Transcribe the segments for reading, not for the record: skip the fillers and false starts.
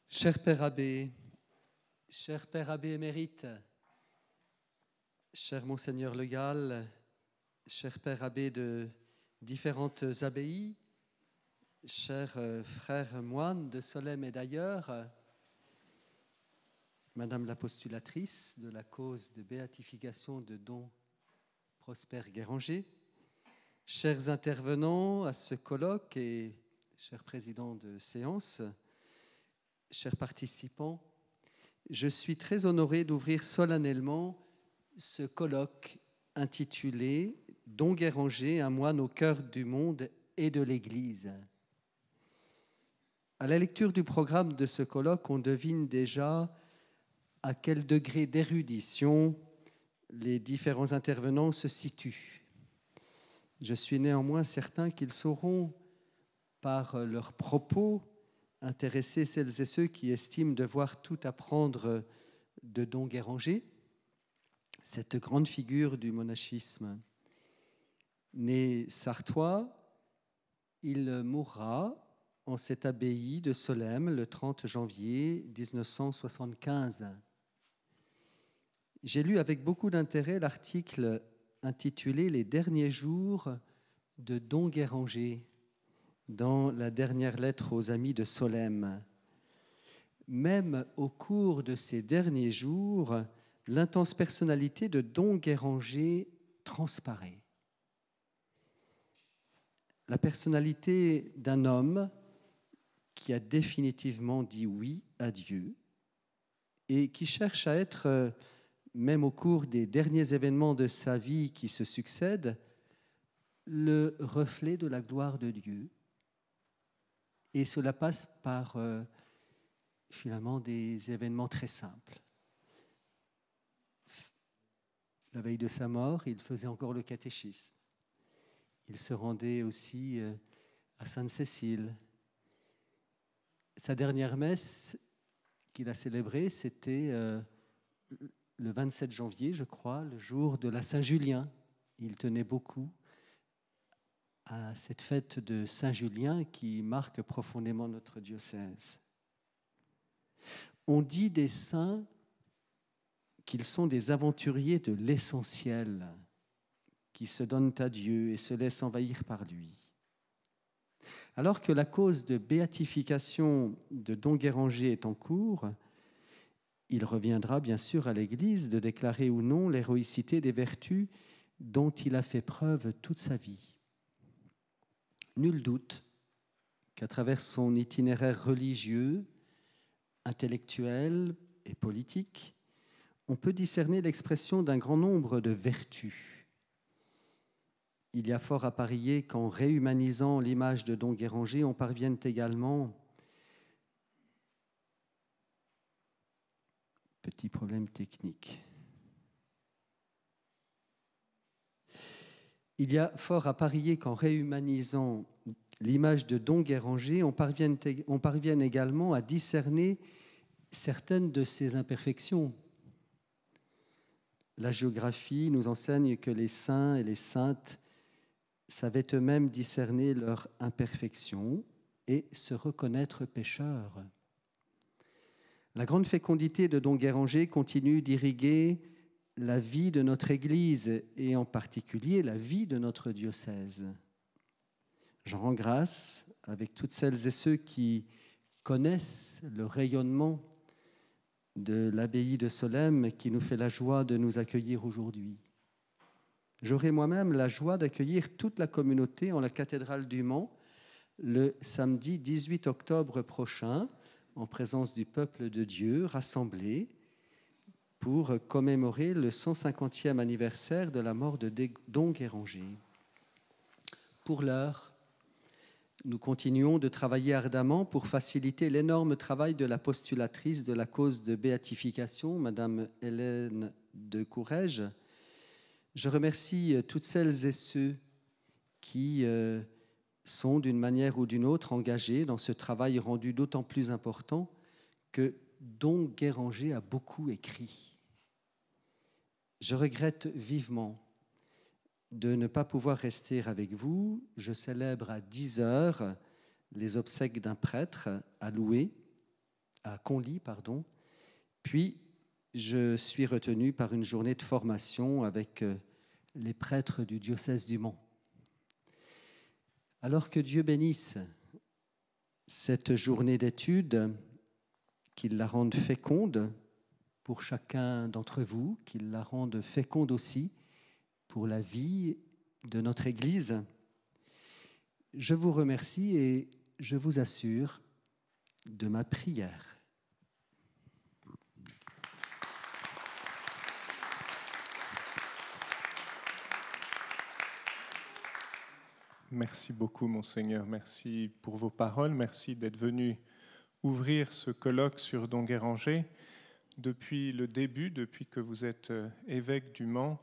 Cher Père Abbé émérite, cher Monseigneur Le Gall, cher Père Abbé de différentes abbayes, chers frères moines de Solesmes et d'ailleurs, Madame la postulatrice de la cause de béatification de Don Prosper Guéranger, chers intervenants à ce colloque et chers présidents de séance, chers participants, je suis très honoré d'ouvrir solennellement ce colloque intitulé « Don Guéranger, un moine au cœur du monde et de l'Église ». À la lecture du programme de ce colloque, on devine déjà à quel degré d'érudition les différents intervenants se situent. Je suis néanmoins certain qu'ils sauront, par leurs propos, intéresser celles et ceux qui estiment devoir tout apprendre de Don Guéranger, cette grande figure du monachisme. Né sartois, il mourra en cette abbaye de Solesmes le 30 janvier 1975. J'ai lu avec beaucoup d'intérêt l'article intitulé « Les derniers jours de Don Guéranger » dans la dernière lettre aux amis de Solesmes. Même au cours de ces derniers jours, l'intense personnalité de Don Guéranger transparaît. La personnalité d'un homme qui a définitivement dit oui à Dieu et qui cherche à être, même au cours des derniers événements de sa vie qui se succèdent, le reflet de la gloire de Dieu. Et cela passe par, finalement, des événements très simples. La veille de sa mort, il faisait encore le catéchisme. Il se rendait aussi à Sainte-Cécile. Sa dernière messe qu'il a célébrée, c'était le 27 janvier, je crois, le jour de la Saint-Julien. Il tenait beaucoup à cette fête de Saint-Julien qui marque profondément notre diocèse. On dit des saints qu'ils sont des aventuriers de l'essentiel, qui se donnent à Dieu et se laissent envahir par lui. Alors que la cause de béatification de Don Guéranger est en cours, il reviendra bien sûr à l'Église de déclarer ou non l'héroïcité des vertus dont il a fait preuve toute sa vie. Nul doute qu'à travers son itinéraire religieux, intellectuel et politique, on peut discerner l'expression d'un grand nombre de vertus. Il y a fort à parier qu'en réhumanisant l'image de Don Guéranger, on parvienne également, petit problème technique, il y a fort à parier qu'en réhumanisant l'image de Don Guéranger, on parvienne également à discerner certaines de ses imperfections. La géographie nous enseigne que les saints et les saintes savaient eux-mêmes discerner leurs imperfections et se reconnaître pécheurs. La grande fécondité de Don Guéranger continue d'irriguer la vie de notre Église et en particulier la vie de notre diocèse. J'en rends grâce avec toutes celles et ceux qui connaissent le rayonnement de l'abbaye de Solesmes qui nous fait la joie de nous accueillir aujourd'hui. J'aurai moi-même la joie d'accueillir toute la communauté en la cathédrale du Mans le samedi 18 octobre prochain, en présence du peuple de Dieu rassemblé pour commémorer le 150e anniversaire de la mort de Don Guéranger. Pour l'heure, nous continuons de travailler ardemment pour faciliter l'énorme travail de la postulatrice de la cause de béatification, Madame Hélène de Courrèges. Je remercie toutes celles et ceux qui sont d'une manière ou d'une autre engagés dans ce travail rendu d'autant plus important que Don Guéranger a beaucoup écrit. Je regrette vivement de ne pas pouvoir rester avec vous. Je célèbre à 10 heures les obsèques d'un prêtre à Loué, à Conly, pardon. Puis, je suis retenu par une journée de formation avec les prêtres du diocèse du Mans. Alors que Dieu bénisse cette journée d'études, qu'il la rende féconde pour chacun d'entre vous, qu'il la rende féconde aussi pour la vie de notre Église. Je vous remercie et je vous assure de ma prière. Merci beaucoup, Monseigneur. Merci pour vos paroles. Merci d'être venu ouvrir ce colloque sur Don Guéranger. Depuis le début, depuis que vous êtes évêque du Mans,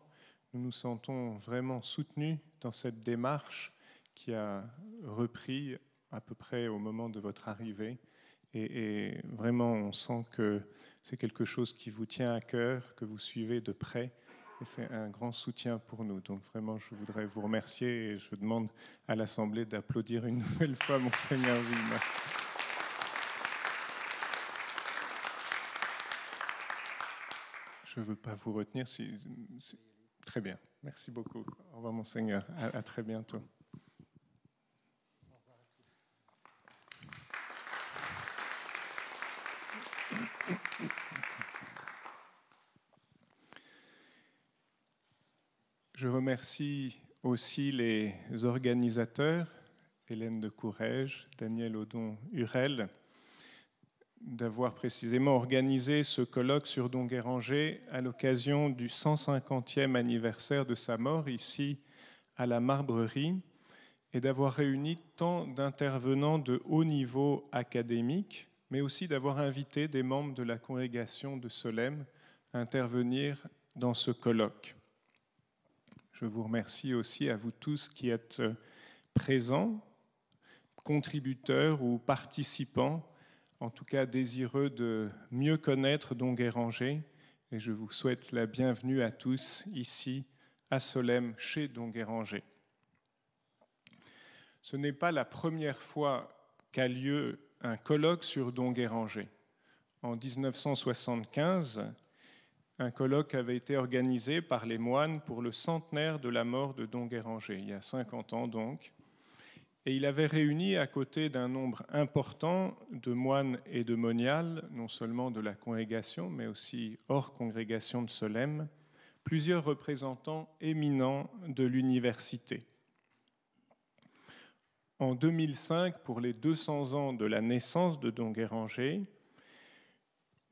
nous nous sentons vraiment soutenus dans cette démarche qui a repris à peu près au moment de votre arrivée. Et vraiment, on sent que c'est quelque chose qui vous tient à cœur, que vous suivez de près. Et c'est un grand soutien pour nous. Donc vraiment, je voudrais vous remercier et je demande à l'Assemblée d'applaudir une nouvelle fois Monseigneur Villemin. Je ne veux pas vous retenir. Très bien. Merci beaucoup. Au revoir, Monseigneur. À très bientôt. Je remercie aussi les organisateurs, Hélène de Courrèges, Daniel Odon-Hurel, d'avoir précisément organisé ce colloque sur Don Guéranger à l'occasion du 150e anniversaire de sa mort ici à la Marbrerie et d'avoir réuni tant d'intervenants de haut niveau académique, mais aussi d'avoir invité des membres de la congrégation de Solesmes à intervenir dans ce colloque. Je vous remercie aussi à vous tous qui êtes présents, contributeurs ou participants, en tout cas désireux de mieux connaître Don Guéranger. Et je vous souhaite la bienvenue à tous ici à Solesmes, chez Don Guéranger. Ce n'est pas la première fois qu'a lieu un colloque sur Don Guéranger. En 1975, un colloque avait été organisé par les moines pour le centenaire de la mort de Don Guéranger, il y a 50 ans donc. Et il avait réuni à côté d'un nombre important de moines et de moniales, non seulement de la congrégation, mais aussi hors congrégation de Solesmes, plusieurs représentants éminents de l'université. En 2005, pour les 200 ans de la naissance de Don Guéranger,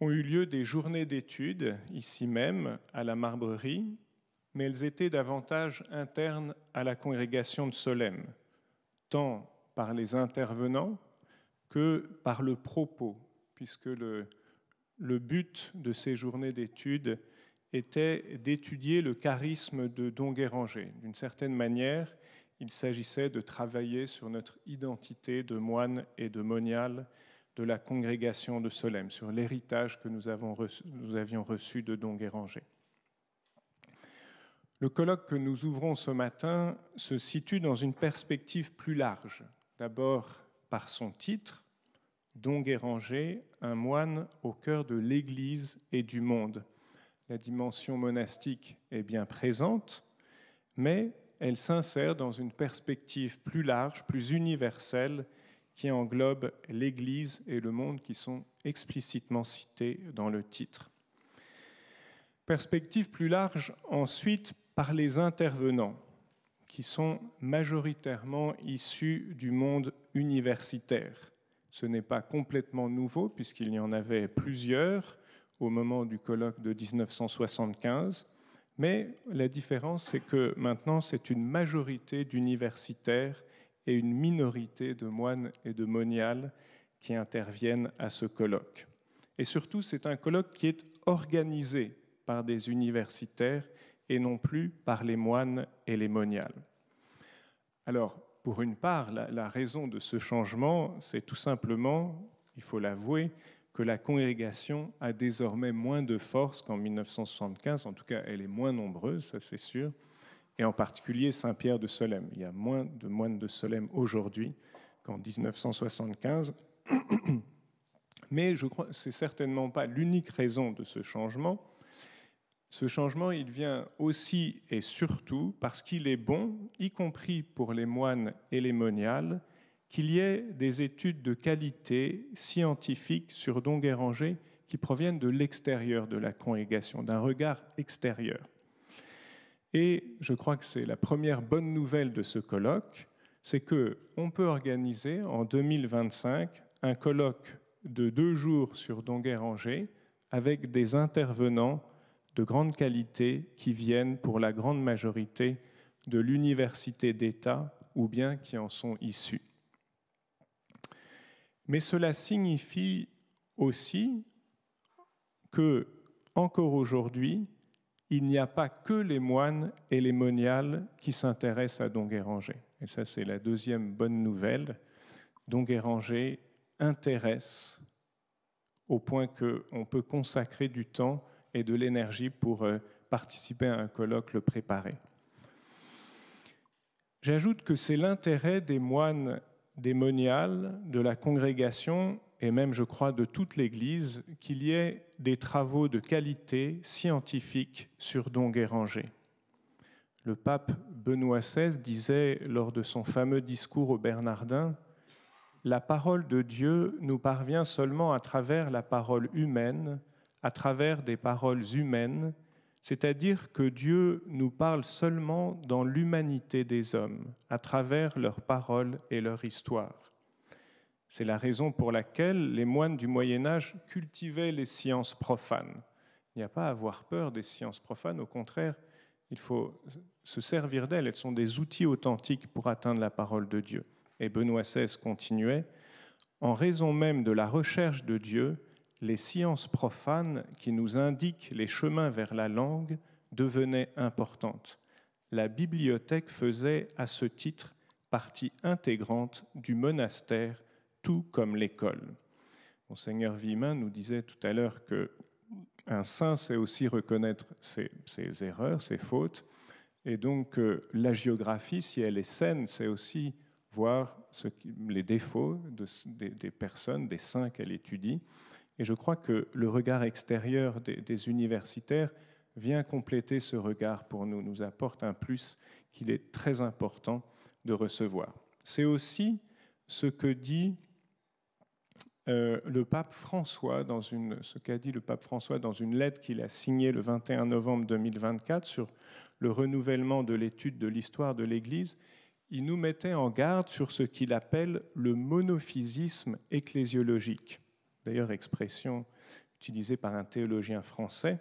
ont eu lieu des journées d'études, ici même, à la Marbrerie, mais elles étaient davantage internes à la congrégation de Solesmes, tant par les intervenants que par le propos, puisque le but de ces journées d'études était d'étudier le charisme de Don Guéranger. D'une certaine manière, il s'agissait de travailler sur notre identité de moine et de monial de la congrégation de Solesmes, sur l'héritage que nous avions reçu de Don Guéranger. Le colloque que nous ouvrons ce matin se situe dans une perspective plus large. D'abord par son titre, Don Guéranger, un moine au cœur de l'Église et du monde. La dimension monastique est bien présente, mais elle s'insère dans une perspective plus large, plus universelle, qui englobe l'Église et le monde qui sont explicitement cités dans le titre. Perspective plus large ensuite par les intervenants, qui sont majoritairement issus du monde universitaire. Ce n'est pas complètement nouveau, puisqu'il y en avait plusieurs au moment du colloque de 1975, mais la différence, c'est que maintenant, c'est une majorité d'universitaires et une minorité de moines et de moniales qui interviennent à ce colloque. Et surtout, c'est un colloque qui est organisé par des universitaires et non plus par les moines et les moniales. Alors, pour une part, la raison de ce changement, c'est tout simplement, il faut l'avouer, que la congrégation a désormais moins de force qu'en 1975, en tout cas elle est moins nombreuse, ça c'est sûr, et en particulier Saint-Pierre de Solesmes. Il y a moins de moines de Solesmes aujourd'hui qu'en 1975, Mais je crois que ce n'est certainement pas l'unique raison de ce changement. Ce changement, il vient aussi et surtout parce qu'il est bon, y compris pour les moines et les moniales, qu'il y ait des études de qualité scientifique sur Don Guéranger qui proviennent de l'extérieur de la congrégation, d'un regard extérieur. Et je crois que c'est la première bonne nouvelle de ce colloque, c'est qu'on peut organiser en 2025 un colloque de 2 jours sur Don Guéranger avec des intervenants de grande qualité qui viennent pour la grande majorité de l'université d'État ou bien qui en sont issus. Mais cela signifie aussi que, encore aujourd'hui, il n'y a pas que les moines et les moniales qui s'intéressent à Don Guéranger. Et ça, c'est la deuxième bonne nouvelle. Don Guéranger intéresse au point qu'on peut consacrer du temps et de l'énergie pour participer à un colloque, le préparer. J'ajoute que c'est l'intérêt des moines, des moniales, de la congrégation et même, je crois, de toute l'Église, qu'il y ait des travaux de qualité scientifique sur Don Guéranger. Le pape Benoît XVI disait lors de son fameux discours aux Bernardins, « La parole de Dieu nous parvient seulement à travers la parole humaine, à travers des paroles humaines, c'est-à-dire que Dieu nous parle seulement dans l'humanité des hommes, à travers leurs paroles et leur histoire. » C'est la raison pour laquelle les moines du Moyen-Âge cultivaient les sciences profanes. Il n'y a pas à avoir peur des sciences profanes, au contraire, il faut se servir d'elles. Elles sont des outils authentiques pour atteindre la parole de Dieu. Et Benoît XVI continuait, « En raison même de la recherche de Dieu, les sciences profanes qui nous indiquent les chemins vers la langue devenaient importantes. La bibliothèque faisait à ce titre partie intégrante du monastère, tout comme l'école. » Monseigneur Villemin nous disait tout à l'heure qu'un saint sait aussi reconnaître ses erreurs, ses fautes, et donc la géographie, si elle est saine, c'est aussi voir les défauts des personnes, des saints qu'elle étudie. Et je crois que le regard extérieur des universitaires vient compléter ce regard pour nous, nous apporte un plus qu'il est très important de recevoir. C'est aussi ce que dit le pape François, ce qu'a dit le pape François dans une lettre qu'il a signée le 21 novembre 2024 sur le renouvellement de l'étude de l'histoire de l'Église. Il nous mettait en garde sur ce qu'il appelle le monophysisme ecclésiologique. D'ailleurs, expression utilisée par un théologien français.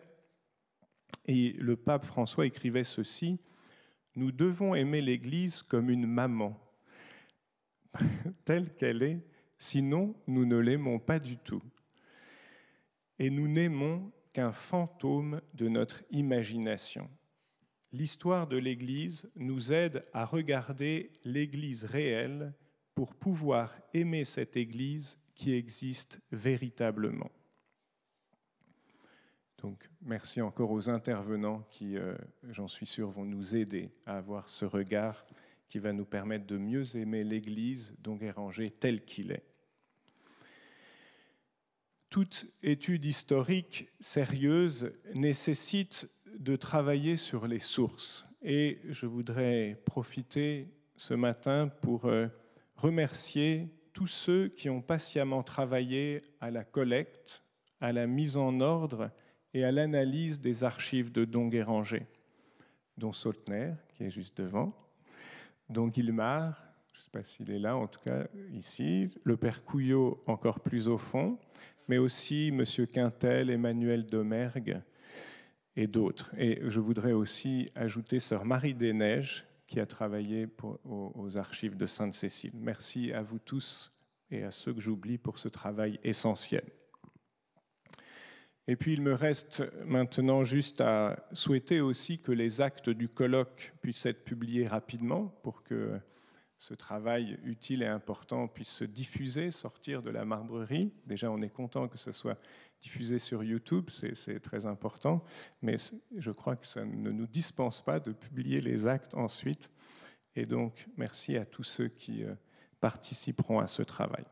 Et le pape François écrivait ceci, « Nous devons aimer l'Église comme une maman, telle qu'elle est, sinon nous ne l'aimons pas du tout. Et nous n'aimons qu'un fantôme de notre imagination. L'histoire de l'Église nous aide à regarder l'Église réelle pour pouvoir aimer cette Église qui existe véritablement. » Donc, merci encore aux intervenants qui, j'en suis sûr, vont nous aider à avoir ce regard qui va nous permettre de mieux aimer l'Église Don Guéranger tel qu'il est. Toute étude historique sérieuse nécessite de travailler sur les sources. Et je voudrais profiter ce matin pour remercier tous ceux qui ont patiemment travaillé à la collecte, à la mise en ordre et à l'analyse des archives de Don Guéranger, dont Saultner, qui est juste devant, dont Guillemard, je ne sais pas s'il est là, en tout cas ici, le père Couillot encore plus au fond, mais aussi M. Quintel, Emmanuel Domergue et d'autres. Et je voudrais aussi ajouter sœur Marie Desneiges, qui a travaillé aux archives de Sainte-Cécile. Merci à vous tous et à ceux que j'oublie pour ce travail essentiel. Et puis il me reste maintenant juste à souhaiter aussi que les actes du colloque puissent être publiés rapidement pour que ce travail utile et important puisse se diffuser, sortir de la marbrerie. Déjà, on est content que ce soit diffusé sur YouTube, c'est très important, mais je crois que ça ne nous dispense pas de publier les actes ensuite. Et donc, merci à tous ceux qui participeront à ce travail.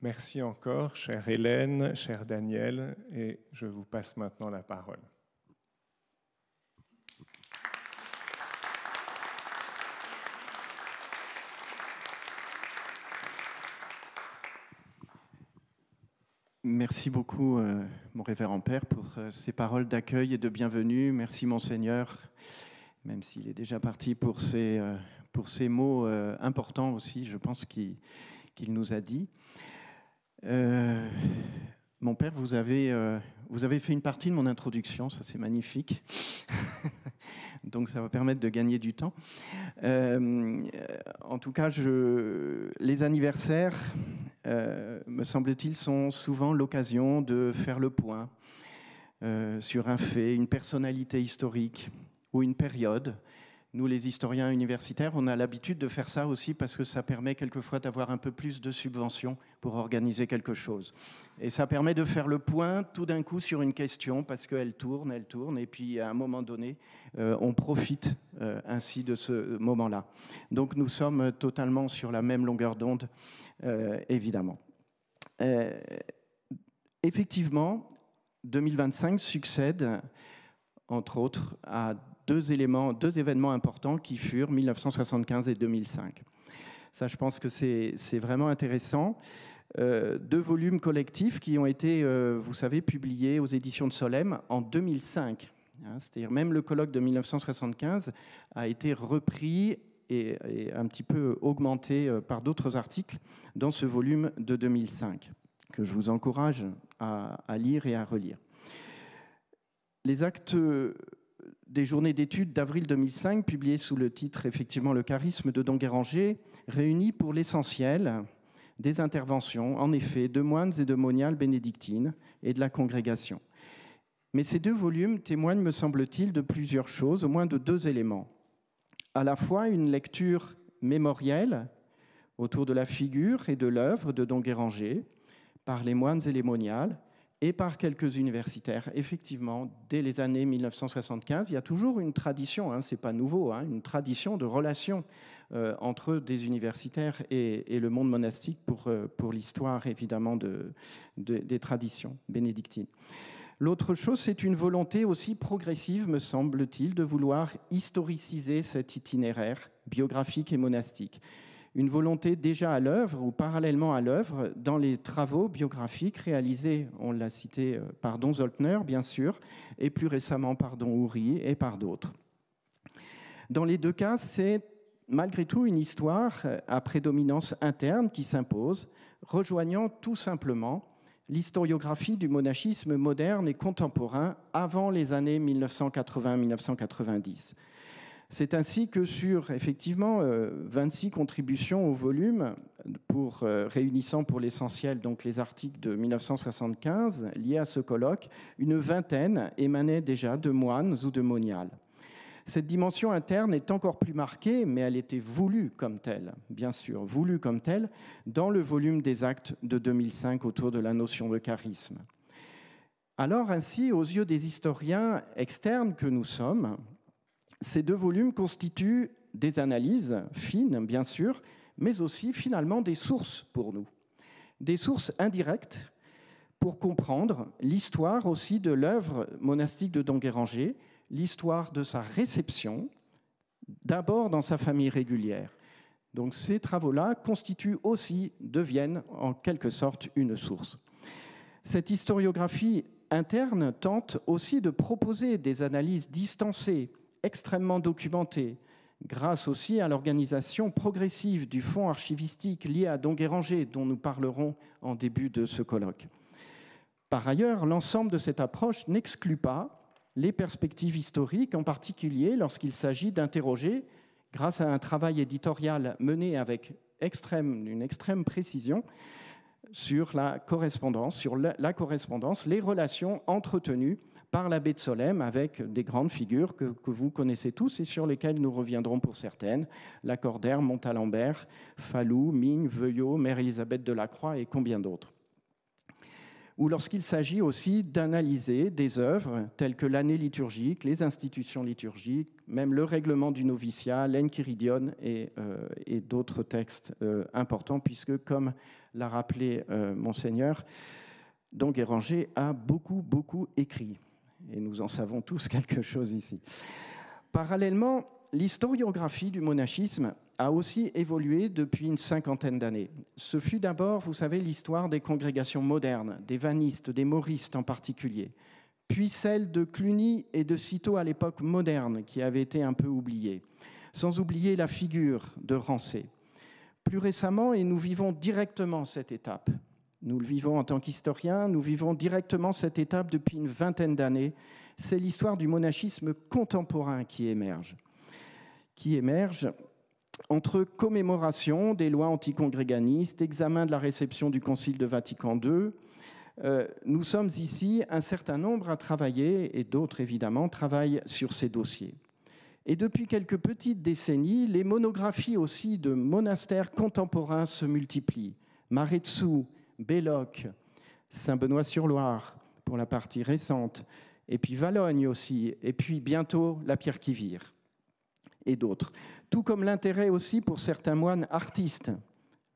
Merci encore, chère Hélène, cher Daniel, et je vous passe maintenant la parole. Merci beaucoup, mon révérend père, pour ces paroles d'accueil et de bienvenue. Merci, monseigneur, même s'il est déjà parti pour ces mots importants aussi, je pense, qu'il nous a dit. Mon père, vous avez fait une partie de mon introduction, ça c'est magnifique. Donc ça va permettre de gagner du temps. En tout cas, les anniversaires, me semble-t-il, sont souvent l'occasion de faire le point sur un fait, une personnalité historique ou une période. Nous, les historiens universitaires, on a l'habitude de faire ça aussi parce que ça permet quelquefois d'avoir un peu plus de subventions pour organiser quelque chose. Et ça permet de faire le point tout d'un coup sur une question parce qu'elle tourne, et puis à un moment donné, on profite ainsi de ce moment-là. Donc nous sommes totalement sur la même longueur d'onde, évidemment. Effectivement, 2025 succède, entre autres, à deux événements importants qui furent 1975 et 2005. Ça, je pense que c'est vraiment intéressant. Deux volumes collectifs qui ont été, vous savez, publiés aux éditions de Solesmes en 2005. C'est-à-dire même le colloque de 1975 a été repris et un petit peu augmenté par d'autres articles dans ce volume de 2005, que je vous encourage à lire et à relire. Les actes des journées d'études d'avril 2005, publiées sous le titre, effectivement, Le charisme de Don Guéranger, réunit pour l'essentiel des interventions, en effet, de moines et de moniales bénédictines et de la congrégation. Mais ces deux volumes témoignent, me semble-t-il, de plusieurs choses, au moins de deux éléments. À la fois une lecture mémorielle autour de la figure et de l'œuvre de Don Guéranger par les moines et les moniales, et par quelques universitaires. Effectivement, dès les années 1975, il y a toujours une tradition, ce n'est pas nouveau, une tradition de relation entre des universitaires et le monde monastique pour l'histoire, évidemment, des traditions bénédictines. L'autre chose, c'est une volonté aussi progressive, me semble-t-il, de vouloir historiciser cet itinéraire biographique et monastique. Une volonté déjà à l'œuvre ou parallèlement à l'œuvre dans les travaux biographiques réalisés, on l'a cité, par Don Zoltner, bien sûr, et plus récemment par Don Houry et par d'autres. Dans les deux cas, c'est malgré tout une histoire à prédominance interne qui s'impose, rejoignant tout simplement l'historiographie du monachisme moderne et contemporain avant les années 1980-1990. C'est ainsi que sur, effectivement, 26 contributions au volume, réunissant pour l'essentiel donc les articles de 1975 liés à ce colloque, une vingtaine émanaient déjà de moines ou de moniales. Cette dimension interne est encore plus marquée, mais elle était voulue comme telle, bien sûr, voulue comme telle, dans le volume des actes de 2005 autour de la notion de charisme. Alors ainsi, aux yeux des historiens externes que nous sommes, ces deux volumes constituent des analyses fines, bien sûr, mais aussi finalement des sources pour nous. Des sources indirectes pour comprendre l'histoire aussi de l'œuvre monastique de Don Guéranger, l'histoire de sa réception, d'abord dans sa famille régulière. Donc ces travaux-là deviennent en quelque sorte une source. Cette historiographie interne tente aussi de proposer des analyses distancées, extrêmement documentée, grâce aussi à l'organisation progressive du fonds archivistique lié à Don Guéranger, dont nous parlerons en début de ce colloque. Par ailleurs, l'ensemble de cette approche n'exclut pas les perspectives historiques, en particulier lorsqu'il s'agit d'interroger, grâce à un travail éditorial mené avec une extrême précision, sur la correspondance, les relations entretenues par l'abbé de Solesmes avec des grandes figures que vous connaissez tous et sur lesquelles nous reviendrons pour certaines, Lacordaire, Montalembert, Falloux, Migne, Veuillot, Mère Élisabeth de la Croix et combien d'autres. ou lorsqu'il s'agit aussi d'analyser des œuvres telles que l'année liturgique, les institutions liturgiques, même le règlement du noviciat, l'Enchiridion et d'autres textes importants, puisque, comme l'a rappelé Monseigneur, Don Guéranger a beaucoup écrit. Et nous en savons tous quelque chose ici. Parallèlement, l'historiographie du monachisme a aussi évolué depuis une 50aine d'années. Ce fut d'abord, vous savez, l'histoire des congrégations modernes, des vanistes, des mauristes en particulier, puis celle de Cluny et de Cîteaux à l'époque moderne, qui avait été un peu oubliée, sans oublier la figure de Rancé. Plus récemment, et nous vivons directement cette étape, nous le vivons en tant qu'historiens, nous vivons directement cette étape depuis une 20aine d'années, c'est l'histoire du monachisme contemporain qui émerge entre commémoration des lois anticongréganistes, examen de la réception du Concile de Vatican II. Nous sommes ici un certain nombre à travailler, et d'autres évidemment travaillent sur ces dossiers. Et depuis quelques petites décennies, les monographies aussi de monastères contemporains se multiplient. Maretsou, Belloc, Saint-Benoît-sur-Loire pour la partie récente, et puis Valogne aussi, et puis bientôt la Pierre-qui-Vire et d'autres. Tout comme l'intérêt aussi pour certains moines artistes.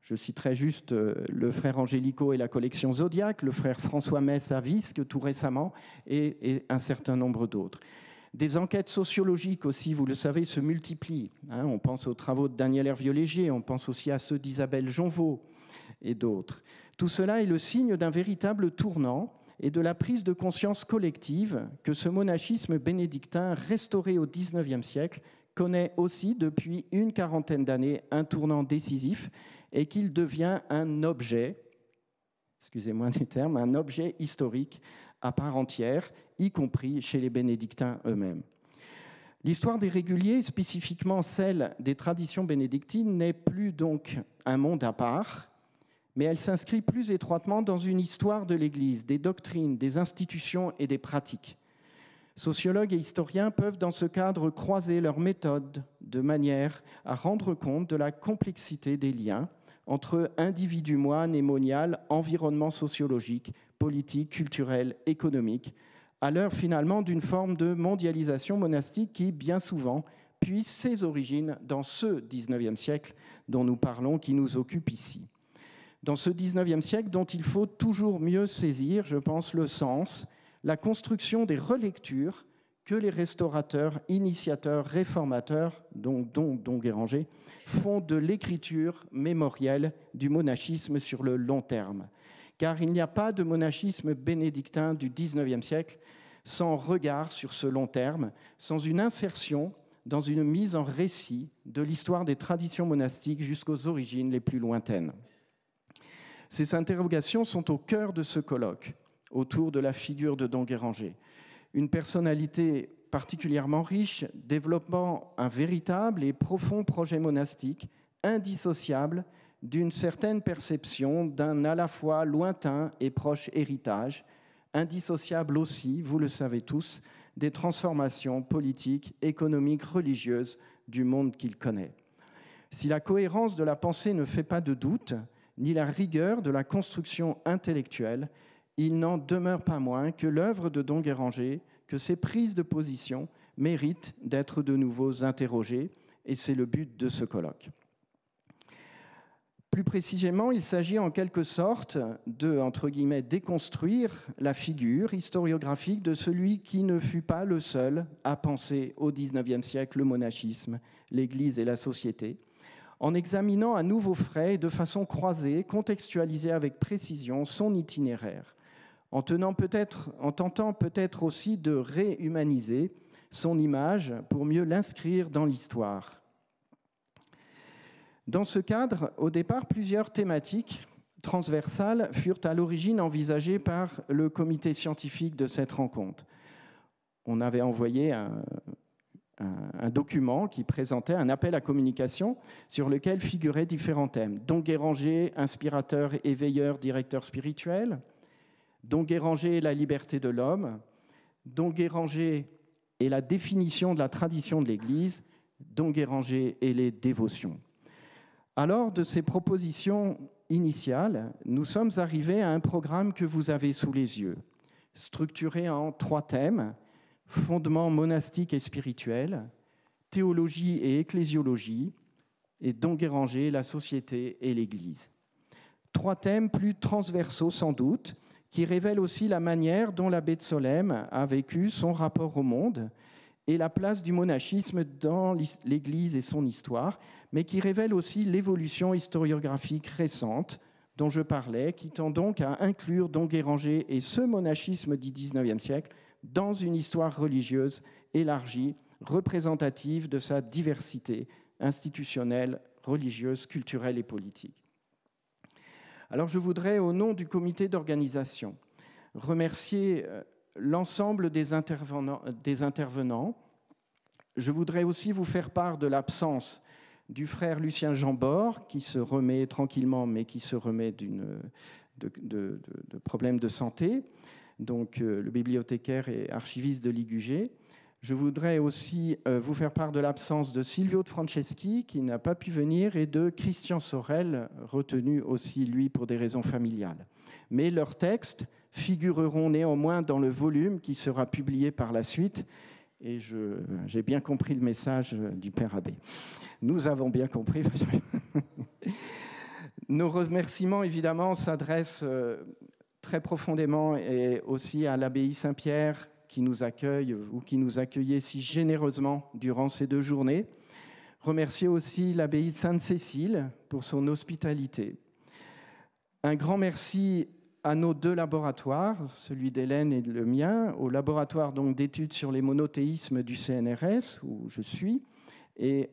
Je citerai juste le frère Angélico et la collection Zodiac, le frère François Mess à Visque tout récemment, et un certain nombre d'autres. Des enquêtes sociologiques aussi, vous le savez, se multiplient. On pense aux travaux de Daniel Hervieux-Léger, on pense aussi à ceux d'Isabelle Jonvaux et d'autres. Tout cela est le signe d'un véritable tournant et de la prise de conscience collective que ce monachisme bénédictin restauré au XIXe siècle connaît aussi depuis une 40aine d'années un tournant décisif et qu'il devient un objet, excusez-moi du terme, un objet historique à part entière, y compris chez les bénédictins eux-mêmes. L'histoire des réguliers, spécifiquement celle des traditions bénédictines, n'est plus donc un monde à part, mais elle s'inscrit plus étroitement dans une histoire de l'Église, des doctrines, des institutions et des pratiques. Sociologues et historiens peuvent dans ce cadre croiser leurs méthodes de manière à rendre compte de la complexité des liens entre individus moines et moniales, environnement sociologique, politique, culturel, économique, à l'heure finalement d'une forme de mondialisation monastique qui, bien souvent, puise ses origines dans ce XIXe siècle dont nous parlons, qui nous occupe ici. Dans ce XIXe siècle dont il faut toujours mieux saisir, je pense, le sens, la construction des relectures que les restaurateurs, initiateurs, réformateurs, dont Guéranger, font de l'écriture mémorielle du monachisme sur le long terme. Car il n'y a pas de monachisme bénédictin du XIXe siècle sans regard sur ce long terme, sans une insertion dans une mise en récit de l'histoire des traditions monastiques jusqu'aux origines les plus lointaines. Ces interrogations sont au cœur de ce colloque, autour de la figure de Don Guéranger. Une personnalité particulièrement riche, développant un véritable et profond projet monastique, indissociable d'une certaine perception d'un à la fois lointain et proche héritage, indissociable aussi, vous le savez tous, des transformations politiques, économiques, religieuses du monde qu'il connaît. Si la cohérence de la pensée ne fait pas de doute, ni la rigueur de la construction intellectuelle, il n'en demeure pas moins que l'œuvre de Don Guéranger, que ses prises de position méritent d'être de nouveau interrogées, et c'est le but de ce colloque. Plus précisément, il s'agit en quelque sorte de, entre guillemets, déconstruire la figure historiographique de celui qui ne fut pas le seul à penser au XIXe siècle le monachisme, l'Église et la société, en examinant à nouveau frais et de façon croisée, contextualisée avec précision son itinéraire, en tentant peut-être aussi de réhumaniser son image pour mieux l'inscrire dans l'histoire. Dans ce cadre, au départ, plusieurs thématiques transversales furent à l'origine envisagées par le comité scientifique de cette rencontre. On avait envoyé un document qui présentait un appel à communication sur lequel figuraient différents thèmes. Don Guéranger, inspirateur, éveilleur, directeur spirituel. Don Guéranger et la liberté de l'homme. Don Guéranger et la définition de la tradition de l'Église. Don Guéranger et les dévotions. Alors, de ces propositions initiale, nous sommes arrivés à un programme que vous avez sous les yeux, structuré en 3 thèmes: fondements monastiques et spirituels, théologie et ecclésiologie, et Don Guéranger, la société et l'Église. 3 thèmes plus transversaux sans doute, qui révèlent aussi la manière dont l'abbé de Solesmes a vécu son rapport au monde et la place du monachisme dans l'Église et son histoire, mais qui révèlent aussi l'évolution historiographique récente dont je parlais, qui tend donc à inclure Don Guéranger et ce monachisme du XIXe siècle dans une histoire religieuse élargie, représentative de sa diversité institutionnelle, religieuse, culturelle et politique. Alors je voudrais, au nom du comité d'organisation, remercier l'ensemble des intervenants. Je voudrais aussi vous faire part de l'absence du frère Lucien Jambord, qui se remet tranquillement, mais qui se remet de problèmes de santé, donc le bibliothécaire et archiviste de l'IGUG. Je voudrais aussi vous faire part de l'absence de Silvio de Franceschi, qui n'a pas pu venir, et de Christian Sorel, retenu aussi, lui, pour des raisons familiales. Mais leurs textes figureront néanmoins dans le volume qui sera publié par la suite. Et j'ai bien compris le message du Père Abbé. Nous avons bien compris. Nos remerciements, évidemment, s'adressent très profondément et aussi à l'abbaye Saint-Pierre, qui nous accueille ou qui nous accueillait si généreusement durant ces 2 journées. Remercier aussi l'abbaye de Sainte-Cécile pour son hospitalité. Un grand merci à nos 2 laboratoires, celui d'Hélène et le mien, au laboratoire d'études sur les monothéismes du CNRS, où je suis, et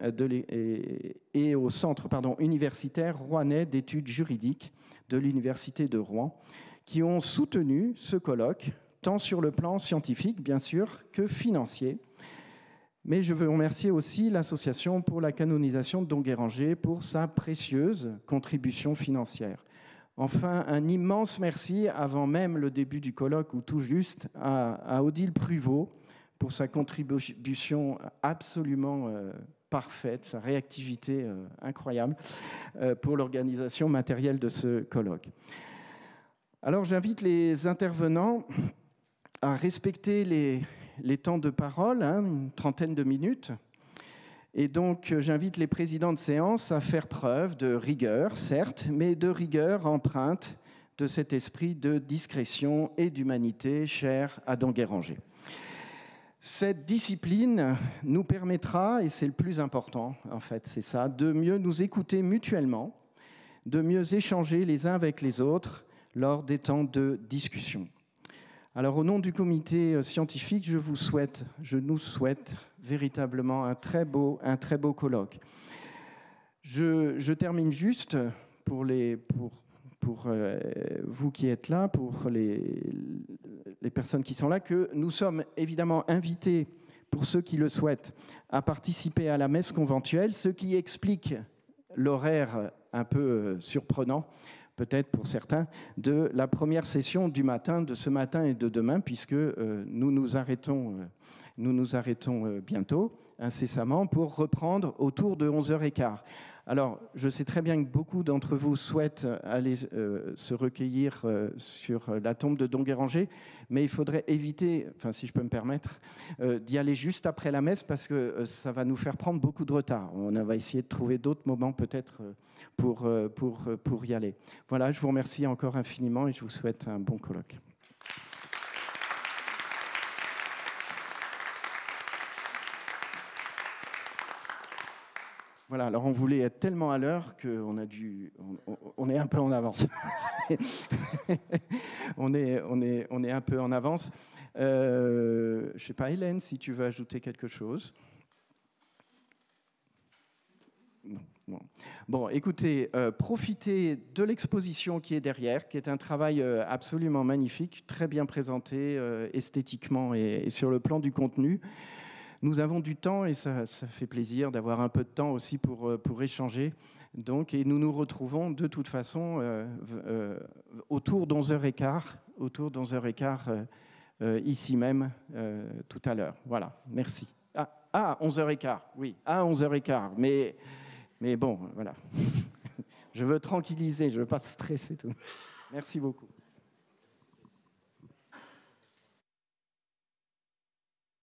au centre universitaire rouennais d'études juridiques de l'Université de Rouen, qui ont soutenu ce colloque, tant sur le plan scientifique, bien sûr, que financier. Mais je veux remercier aussi l'Association pour la canonisation de Don Guéranger pour sa précieuse contribution financière. Enfin, un immense merci, avant même le début du colloque, ou tout juste, à Odile Pruvot pour sa contribution absolument parfaite, sa réactivité incroyable pour l'organisation matérielle de ce colloque. Alors j'invite les intervenants à respecter les temps de parole, une 30aine de minutes. Et donc, j'invite les présidents de séance à faire preuve de rigueur, certes, mais de rigueur empreinte de cet esprit de discrétion et d'humanité cher à Don Guéranger. Cette discipline nous permettra, et c'est le plus important, en fait, c'est ça, de mieux nous écouter mutuellement, de mieux échanger les uns avec les autres lors des temps de discussion. Alors, au nom du comité scientifique, je nous souhaite véritablement un très beau colloque. Je termine juste pour vous qui êtes là, pour les personnes qui sont là, que nous sommes évidemment invités, pour ceux qui le souhaitent, à participer à la messe conventuelle, ce qui explique l'horaire un peu surprenant, peut-être pour certains, de la première session du matin, de ce matin et de demain, puisque nous nous arrêtons bientôt, incessamment, pour reprendre autour de 11h15. Alors, je sais très bien que beaucoup d'entre vous souhaitent aller se recueillir sur la tombe de Don Guéranger, mais il faudrait éviter, enfin si je peux me permettre, d'y aller juste après la messe, parce que ça va nous faire prendre beaucoup de retard. On va essayer de trouver d'autres moments peut-être pour y aller. Voilà, je vous remercie encore infiniment et je vous souhaite un bon colloque. Voilà, alors on voulait être tellement à l'heure qu'on on est un peu en avance. on est un peu en avance. Je ne sais pas, Hélène, si tu veux ajouter quelque chose. Bon, écoutez, profitez de l'exposition qui est derrière, qui est un travail absolument magnifique, très bien présenté esthétiquement et sur le plan du contenu. Nous avons du temps et ça fait plaisir d'avoir un peu de temps aussi pour échanger. Donc, et nous nous retrouvons de toute façon autour d'11h15, ici même tout à l'heure. Voilà, merci. 11h15, oui, à 11h15, mais bon, voilà. Je veux tranquilliser, je ne veux pas stresser tout. Merci beaucoup.